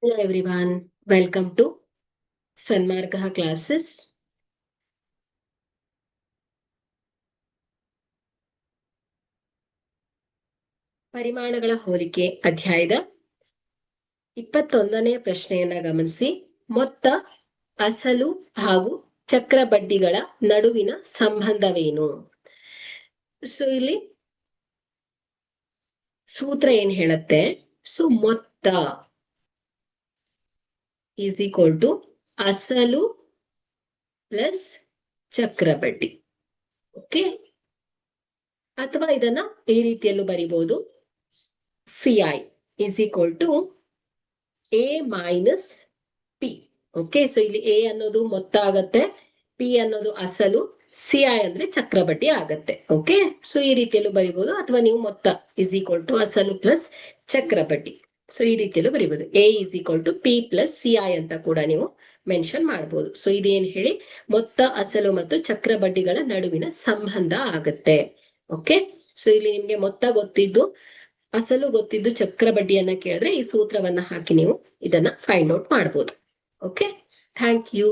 Hello everyone, welcome to Sanmargaha classes. ಪರಿಮಾಣಗಳ ಹೋಲಿಕೆ ಅಧ್ಯಾಯದ 21ನೇ ಪ್ರಶ್ನೆಯನ್ನ ಗಮನಿಸಿ. ಮೊತ್ತ, ಅಸಲು ಹಾಗೂ ಚಕ್ರಬಡ್ಡಿಗಳ ನಡುವಿನ ಸಂಬಂಧವೇನು? ಸೊ ಇಲ್ಲಿ ಸೂತ್ರ ಏನ್ ಹೇಳುತ್ತೆ? ಸೊ ಮೊತ್ತ ಈಸ್ ಈಕ್ವಲ್ ಟು ಅಸಲು ಪ್ಲಸ್ ಚಕ್ರಬಡ್ಡಿ. ಓಕೆ, ಅಥವಾ ಇದನ್ನ ಈ ರೀತಿಯಲ್ಲೂ ಬರಿಬಹುದು. CI is equal to A minus P. Okay, so ಇಲ್ಲಿ A ಅನ್ನೋದು ಮೊತ್ತ ಆಗತ್ತೆ, P ಅನ್ನೋದು ಅಸಲು, CI ಅಂದ್ರೆ ಚಕ್ರಬಡ್ಡಿ ಆಗತ್ತೆ. ಓಕೆ, ಸೊ ಈ ರೀತಿಯಲ್ಲೂ ಬರಿಬಹುದು, ಅಥವಾ ನೀವು ಮೊತ್ತ ಇಸ್ ಈಕ್ವಲ್ ಟು ಅಸಲು ಪ್ಲಸ್ ಚಕ್ರಬಡ್ಡಿ, ಸೊ ಈ ರೀತಿಯಲ್ಲೂ ಬರಿಬಹುದು. A is equal to P plus CI ಅಂತ ಕೂಡ ನೀವು ಮೆನ್ಷನ್ ಮಾಡಬಹುದು. ಸೊ ಇದೇನ್ ಹೇಳಿ, ಮೊತ್ತ, ಅಸಲು ಮತ್ತು ಚಕ್ರಬಡ್ಡಿಗಳ ನಡುವಿನ ಸಂಬಂಧ ಆಗತ್ತೆ. ಓಕೆ, ಸೊ ಇಲ್ಲಿ ನಿಮ್ಗೆ ಮೊತ್ತ ಗೊತ್ತಿದ್ದು, ಅಸಲು ಗೊತ್ತಿದ್ದು, ಚಕ್ರಬಡ್ಡಿಯನ್ನ ಕೇಳಿದ್ರೆ ಈ ಸೂತ್ರವನ್ನ ಹಾಕಿ ನೀವು ಇದನ್ನ ಫೈಂಡ್ ಔಟ್ ಮಾಡಬಹುದು. Okay, thank you.